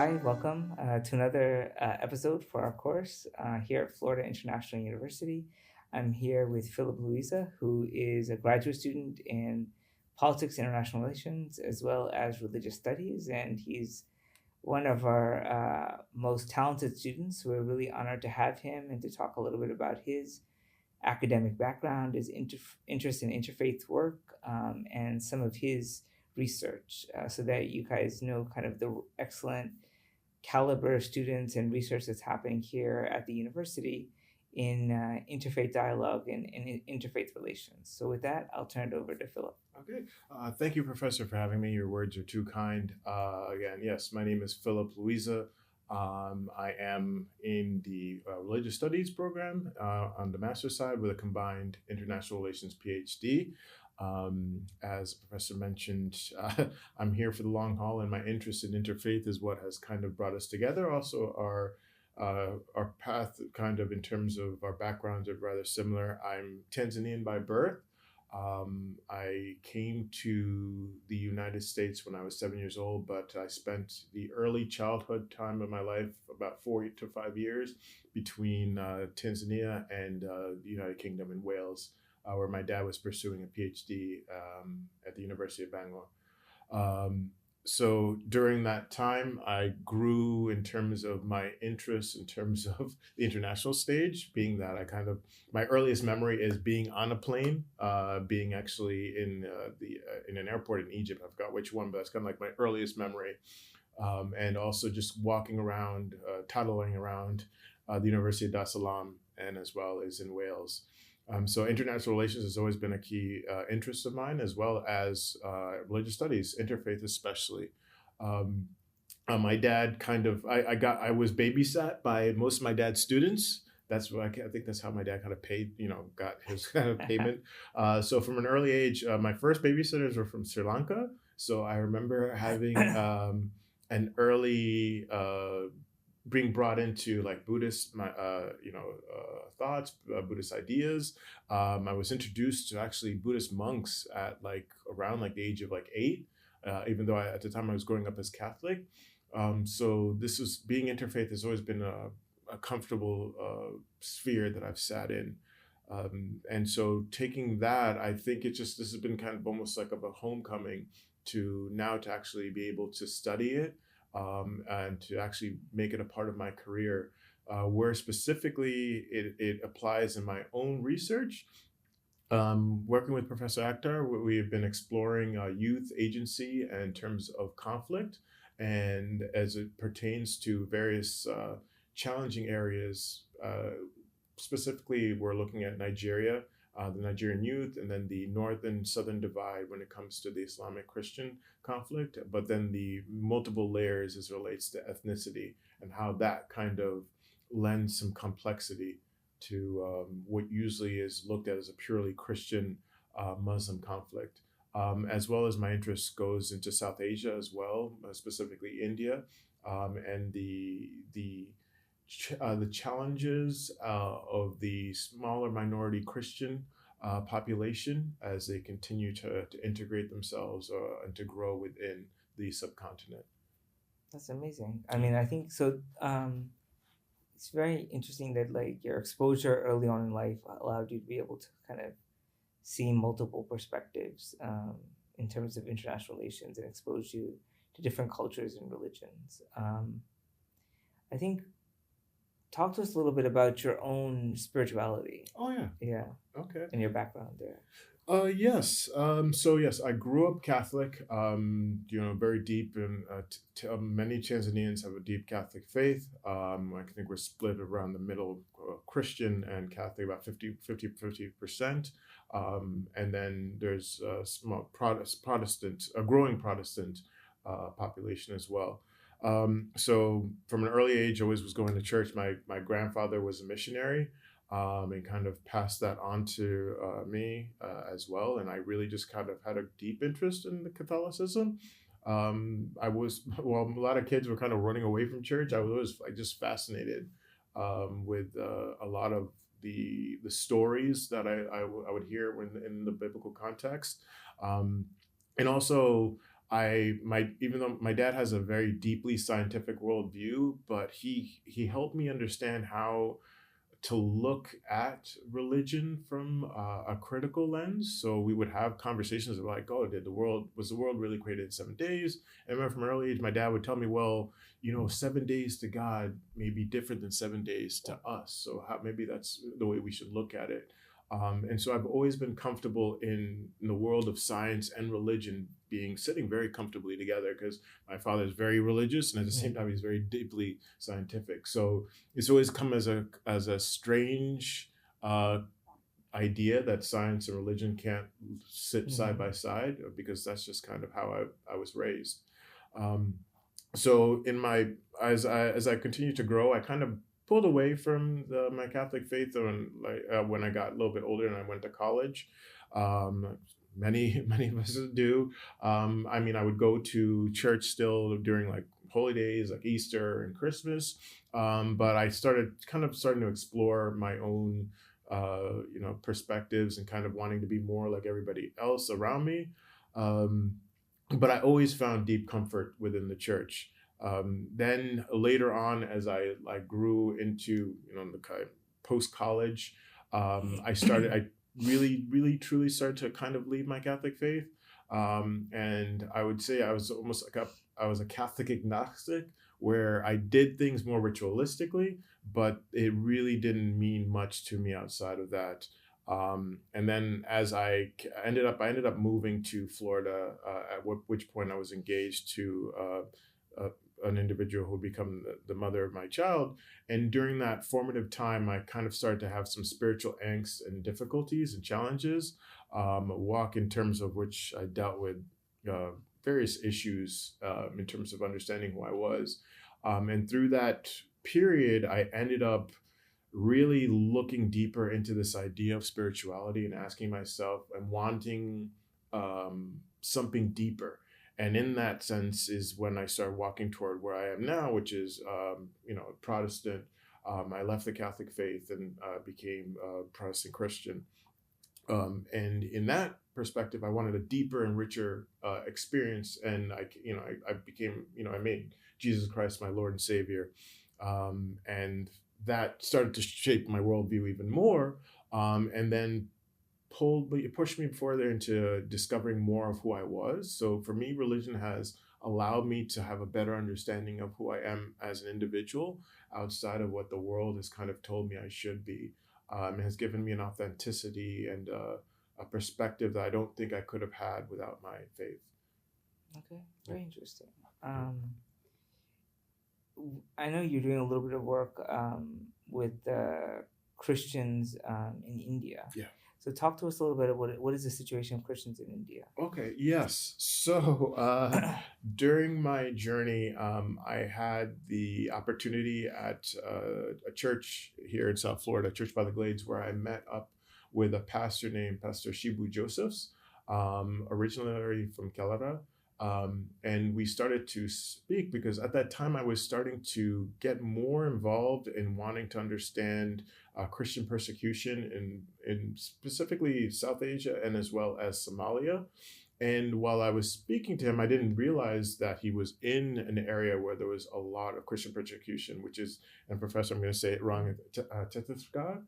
Hi, welcome to another episode for our course here at Florida International University. I'm here with Phillip Lwiza, who is a graduate student in politics, international relations, as well as religious studies, and he's one of our most talented students. We're really honored to have him and to talk a little bit about his academic background, his interest in interfaith work, and some of his research, so that you guys know kind of the excellent caliber of students and research that's happening here at the university in interfaith dialogue and interfaith relations. So, with that, I'll turn it over to Philip. Okay. Thank you, Professor, for having me. Your words are too kind. Again, yes, my name is Phillip Lwiza. I am in the religious studies program on the master's side with a combined international relations PhD. As the professor mentioned, I'm here for the long haul, and my interest in interfaith is what has kind of brought us together. Also, our path, kind of in terms of our backgrounds, are rather similar. I'm Tanzanian by birth. I came to the United States when I was 7 years old, but I spent the early childhood time of my life, about 4 to 5 years, between Tanzania and the United Kingdom in Wales, where my dad was pursuing a PhD at the University of Bangor. So during that time, I grew in terms of my interests in terms of the international stage, being that my earliest memory is being on a plane, being actually in an airport in Egypt. I forgot which one, but that's kind of like my earliest memory. And also just walking around, toddling around the University of Dar es Salaam, and as well as in Wales. So international relations has always been a key interest of mine, as well as religious studies, interfaith especially. My dad I was babysat by most of my dad's students. That's what I think that's how my dad kind of paid, got his kind of payment. So from an early age, my first babysitters were from Sri Lanka. So I remember having an early being brought into like Buddhist, thoughts, Buddhist ideas. I was introduced to actually Buddhist monks at around the age of 8, even though at the time I was growing up as Catholic. So being interfaith has always been a comfortable sphere that I've sat in. And so taking that, I think this has been kind of almost like a homecoming to actually be able to study it. And to actually make it a part of my career, where specifically it applies in my own research. Working with Professor Akhtar, we have been exploring youth agency in terms of conflict, and as it pertains to various challenging areas. Specifically, we're looking at Nigeria, the Nigerian youth, and then the north and southern divide when it comes to the Islamic Christian conflict, but then the multiple layers as it relates to ethnicity and how that kind of lends some complexity to what usually is looked at as a purely Christian Muslim conflict. As well as my interest goes into South Asia as well, specifically India, and the challenges of the smaller minority Christian population as they continue to integrate themselves and to grow within the subcontinent. That's amazing. I mean, I think so. It's very interesting that your exposure early on in life allowed you to be able to kind of see multiple perspectives in terms of international relations and expose you to different cultures and religions. I think talk to us a little bit about your own spirituality. Oh yeah. Yeah. Okay. And your background there. Yes. So yes, I grew up Catholic. Very deep, and many Tanzanians have a deep Catholic faith. I think we're split around the middle, Christian and Catholic, about 50%. And then there's a small a growing Protestant population as well. So from an early age, I always was going to church. My grandfather was a missionary. And kind of passed that on to me as well. And I really just kind of had a deep interest in the Catholicism. A lot of kids were kind of running away from church. I was always just fascinated with a lot of the stories that I would hear when in the biblical context. And also, even though my dad has a very deeply scientific worldview, but he helped me understand how to look at religion from a critical lens. So we would have conversations of like, oh, was the world really created in 7 days? And I remember from an early age, my dad would tell me, well, 7 days to God may be different than 7 days to us. So maybe that's the way we should look at it. And so I've always been comfortable in the world of science and religion sitting very comfortably together, because my father is very religious and at the same time he's very deeply scientific. So it's always come as a strange idea that science and religion can't sit side by side, because that's just kind of how I was raised. So as I continued to grow, I kind of pulled away from my Catholic faith when I got a little bit older and I went to college. Many of us do. I would go to church still during like holy days like Easter and Christmas, but I starting to explore my own perspectives and kind of wanting to be more like everybody else around me. But I always found deep comfort within the church. Then later on, as I grew into the kind of post college, I really truly started to kind of leave my Catholic faith, and I would say I was almost like I was a Catholic agnostic, where I did things more ritualistically, but it really didn't mean much to me outside of that. And then as I ended up moving to Florida, which point I was engaged to an individual who would become the mother of my child. And during that formative time, I kind of started to have some spiritual angst and difficulties and challenges, walk in terms of which I dealt with various issues in terms of understanding who I was. And through that period, I ended up really looking deeper into this idea of spirituality and asking myself and wanting something deeper. And in that sense is when I started walking toward where I am now, which is, Protestant. I left the Catholic faith and became a Protestant Christian. And in that perspective, I wanted a deeper and richer experience. And I became, I made Jesus Christ my Lord and Savior. And that started to shape my worldview even more. And then it pushed me further into discovering more of who I was. So for me, religion has allowed me to have a better understanding of who I am as an individual outside of what the world has kind of told me I should be. It has given me an authenticity and a perspective that I don't think I could have had without my faith. Okay, very interesting. I know you're doing a little bit of work with Christians in India. Yeah. So talk to us a little bit about what is the situation of Christians in India? Okay, yes. So during my journey, I had the opportunity at a church here in South Florida, Church by the Glades, where I met up with a pastor named Pastor Shibu Josephs, originally from Kerala. And we started to speak because at that time I was starting to get more involved in wanting to understand Christian persecution in specifically South Asia and as well as Somalia. And while I was speaking to him, I didn't realize that he was in an area where there was a lot of Christian persecution, which is, and Professor, I'm going to say it wrong, Chhattisgarh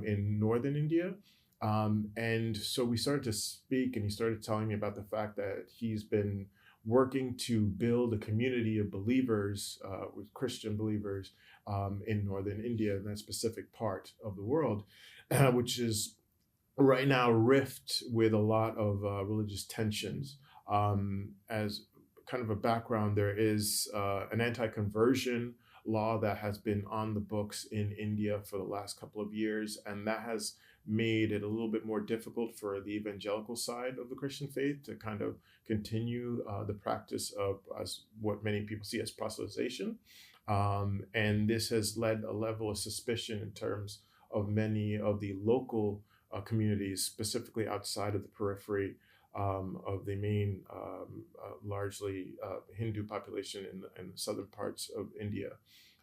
in northern India. And so we started to speak, and he started telling me about the fact that he's been working to build a community of believers, with Christian believers in northern India, in that specific part of the world, which is right now rift with a lot of religious tensions. As kind of a background, there is an anti-conversion law that has been on the books in India for the last couple of years, and that has made it a little bit more difficult for the evangelical side of the Christian faith to kind of continue the practice of what many people see as proselytization. And this has led a level of suspicion in terms of many of the local communities, specifically outside of the periphery of the main, largely Hindu population in the southern parts of India.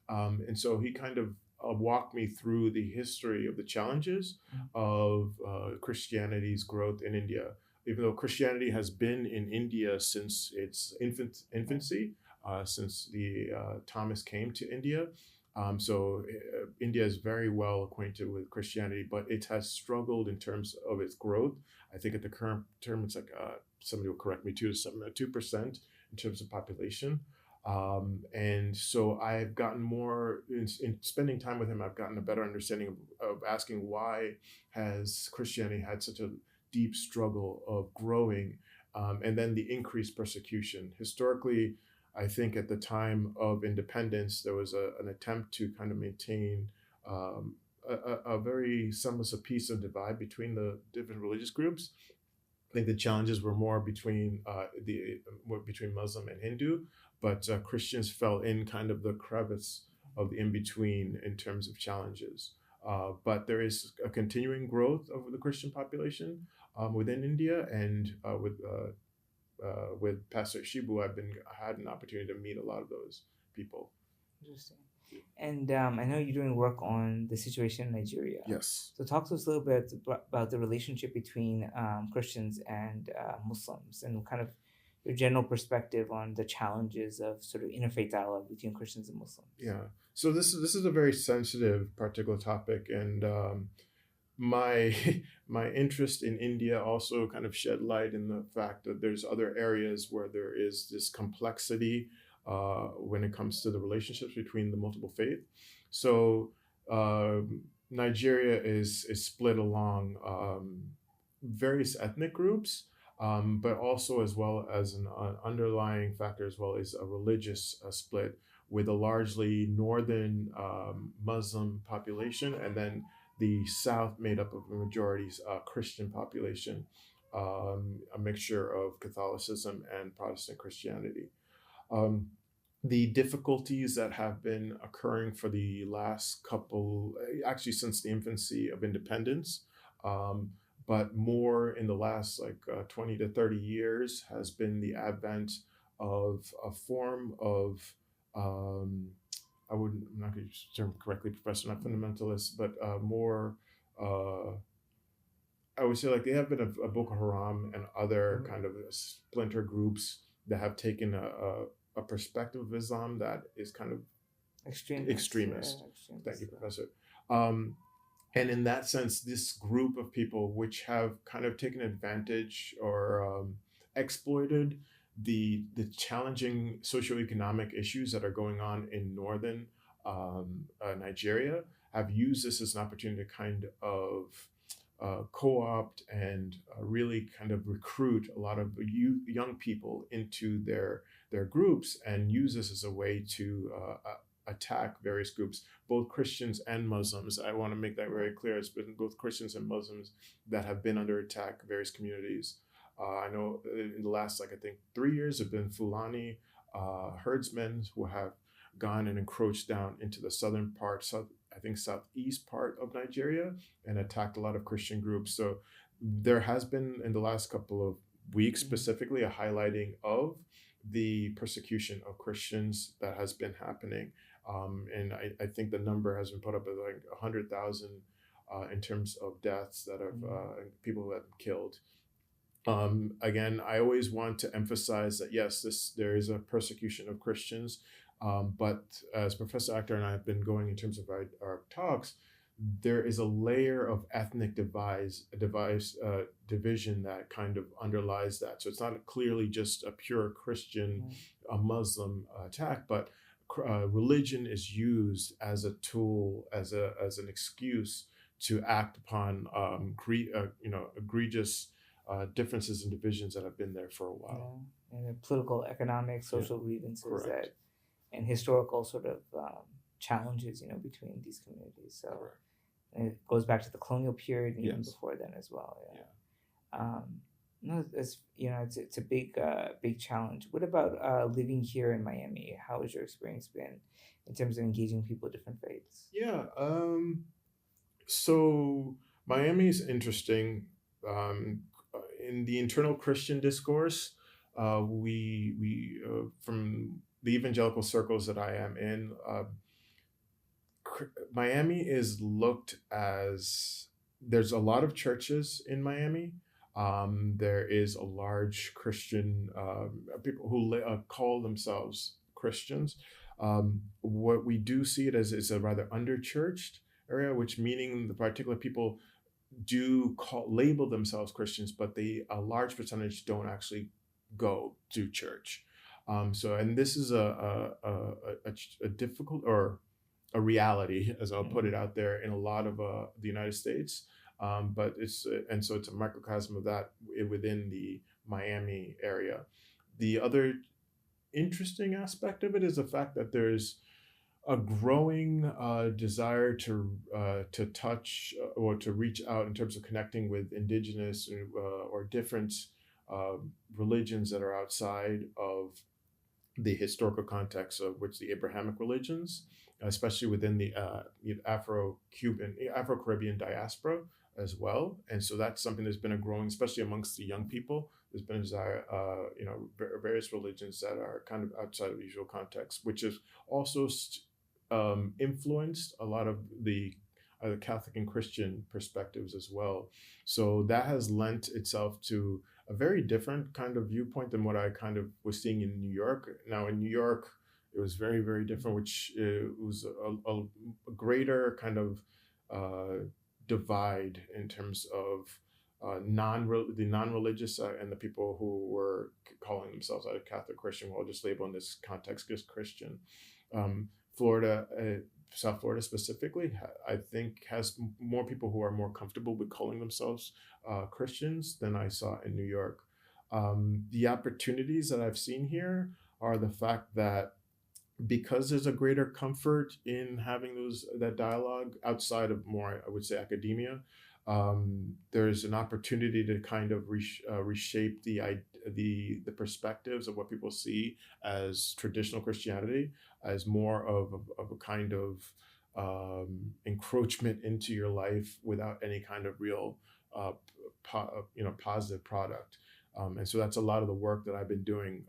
And so he kind of walked me through the history of the challenges of Christianity's growth in India. even though Christianity has been in India since its infancy, since the Thomas came to India. India is very well acquainted with Christianity, but it has struggled in terms of its growth. I think at the current term, it's like somebody will correct me too, 2% in terms of population. And so I've gotten more in spending time with him. I've gotten a better understanding of asking why has Christianity had such a deep struggle of growing, and then the increased persecution. Historically, I think at the time of independence, there was an attempt to kind of maintain a very semblance of peace and divide between the different religious groups. I think the challenges were more between between Muslim and Hindu, but Christians fell in kind of the crevice of the in between in terms of challenges. But there is a continuing growth of the Christian population within India, and with Pastor Shibu, I had an opportunity to meet a lot of those people. Interesting. And I know you're doing work on the situation in Nigeria. Yes. So talk to us a little bit about the relationship between Christians and Muslims, and kind of your general perspective on the challenges of sort of interfaith dialogue between Christians and Muslims. Yeah. So this is a very sensitive particular topic, and my interest in India also kind of shed light in the fact that there's other areas where there is this complexity when it comes to the relationships between the multiple faith. So Nigeria is split along various ethnic groups, but also as well as an underlying factor as well is a religious split with a largely northern Muslim population, and then the South made up of a majority Christian population, a mixture of Catholicism and Protestant Christianity. The difficulties that have been occurring for the last couple, actually since the infancy of independence, but more in the last 20 to 30 years, has been the advent of a form of, I'm not going to use the term correctly, Professor, not fundamentalist, but more, I would say like they have been a Boko Haram and other kind of splinter groups that have taken a perspective of Islam that is kind of extremist. Thank you, Professor. And in that sense, this group of people which have kind of taken advantage or exploited the challenging socioeconomic issues that are going on in northern Nigeria have used this as an opportunity to kind of co-opt and really kind of recruit a lot of young people into their groups and use this as a way to attack various groups, both Christians and Muslims. I want to make that very clear. It's been both Christians and Muslims that have been under attack, various communities. I know in the last, I think 3 years have been Fulani herdsmen who have gone and encroached down into the southern part, southeast part of Nigeria and attacked a lot of Christian groups. So there has been in the last couple of weeks specifically a highlighting of the persecution of Christians that has been happening. And I think the number has been put up at like 100,000 in terms of deaths that have people who have been killed. Again, I always want to emphasize that yes, there is a persecution of Christians, but as Professor Akhtar and I have been going in terms of our talks, there is a layer of ethnic division that kind of underlies that. So it's not clearly just a pure Christian, a Muslim attack, but religion is used as a tool, as an excuse to act upon egregious differences and divisions that have been there for a while. Yeah. And the political, economic, social grievances Correct. and historical sort of challenges, between these communities. So Correct. and it goes back to the colonial period and even Yes. before then as well. No, it's a big challenge. What about living here in Miami? How has your experience been in terms of engaging people of different faiths? Yeah. So Miami is interesting. In the internal Christian discourse, we from the evangelical circles that I am in, Miami is looked as, there's a lot of churches in Miami, There is a large Christian people who call themselves Christians. What we do see it as is a rather underchurched area, which meaning the particular people do label themselves Christians, but a large percentage don't actually go to church. And this is a difficult or a reality, as I'll put it out there, in a lot of the United States. But it's a microcosm of that within the Miami area. The other interesting aspect of it is the fact that there's a growing desire to touch or to reach out in terms of connecting with indigenous or different religions that are outside of the historical context of which the Abrahamic religions, especially within the Afro-Caribbean diaspora as well. And so that's something that's been a growing, especially amongst the young people. There's been a desire, various religions that are kind of outside of the usual context, which has also influenced a lot of the Catholic and Christian perspectives as well. So that has lent itself to a very different kind of viewpoint than what I kind of was seeing in New York. Now in New York, it was very, very different, which was a greater kind of divide in terms of the non-religious and the people who were calling themselves either Catholic Christian, or just label in this context just Christian. Florida, South Florida specifically, I think has more people who are more comfortable with calling themselves Christians than I saw in New York. The opportunities that I've seen here are the fact that because there's a greater comfort in having that dialogue outside of more, I would say, academia, there's an opportunity to kind of reshape the perspectives of what people see as traditional Christianity as more of a kind of encroachment into your life without any kind of real positive product. And so that's a lot of the work that I've been doing,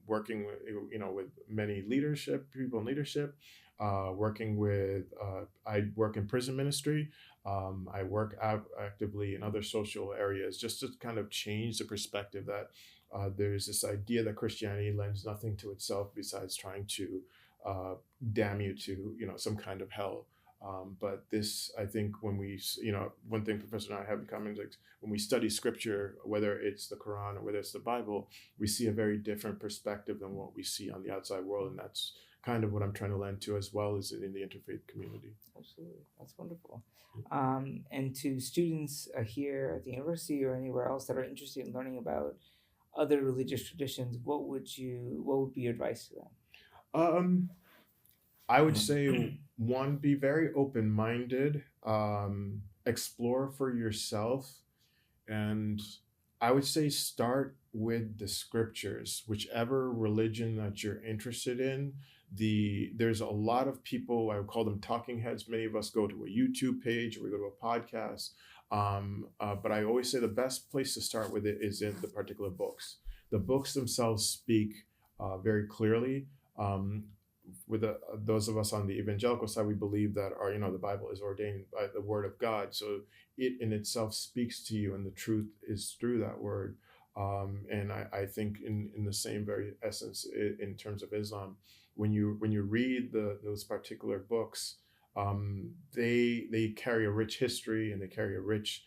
working with many people in leadership, working with, I work in prison ministry. I work actively in other social areas just to kind of change the perspective that there's this idea that Christianity lends nothing to itself besides trying to damn you to, some kind of hell. But this, I think, when we, one thing Professor and I have in common is like when we study scripture, whether it's the Quran or whether it's the Bible, we see a very different perspective than what we see on the outside world. And that's kind of what I'm trying to lend to as well as in the interfaith community. Absolutely. That's wonderful. And to students here at the university or anywhere else that are interested in learning about other religious traditions, what would be your advice to them? I would say, one, be very open-minded, explore for yourself, and I would say start with the scriptures, whichever religion that you're interested in. There's a lot of people, I would call them talking heads. Many of us go to a YouTube page or we go to a podcast. But I always say the best place to start with it is in the particular books. The books themselves speak very clearly. With those of us on the evangelical side, we believe that the Bible is ordained by the Word of God. So it in itself speaks to you, and the truth is through that word. And I think in the same very essence, in terms of Islam, when you read those particular books, they carry a rich history and they carry a rich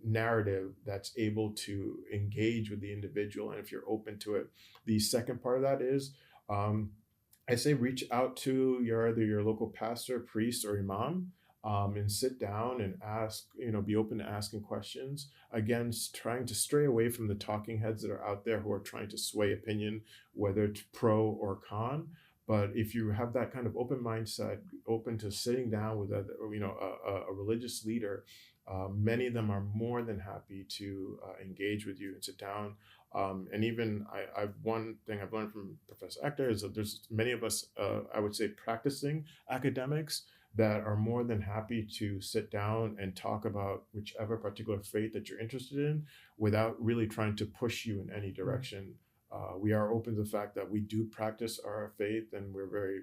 narrative that's able to engage with the individual. And if you're open to it, the second part of that is, I say reach out to either your local pastor, priest, or imam, and sit down and ask, be open to asking questions. Again, trying to stray away from the talking heads that are out there who are trying to sway opinion, whether it's pro or con. But if you have that kind of open mindset, open to sitting down with a religious leader, many of them are more than happy to engage with you and sit down. And even one thing I've learned from Professor Akhtar is that there's many of us, I would say, practicing academics that are more than happy to sit down and talk about whichever particular faith that you're interested in without really trying to push you in any direction. We are open to the fact that we do practice our faith and we're very,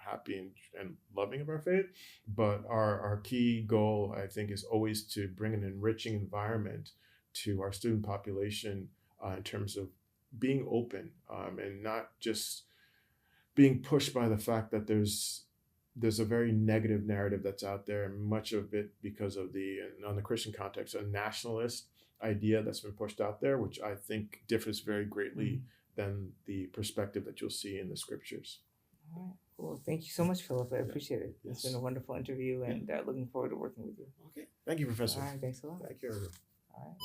happy and loving of our faith. But our key goal, I think, is always to bring an enriching environment to our student population in terms of being open and not just being pushed by the fact that there's a very negative narrative that's out there, and much of it because of on the Christian context, a nationalist idea that's been pushed out there, which I think differs very greatly than the perspective that you'll see in the scriptures. All right. Well, thank you so much, Philip. I appreciate it. Yes. It's been a wonderful interview, and looking forward to working with you. Okay. Thank you, Professor. All right. Thanks a lot. Thank you, everyone. All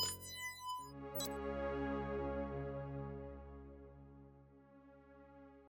right.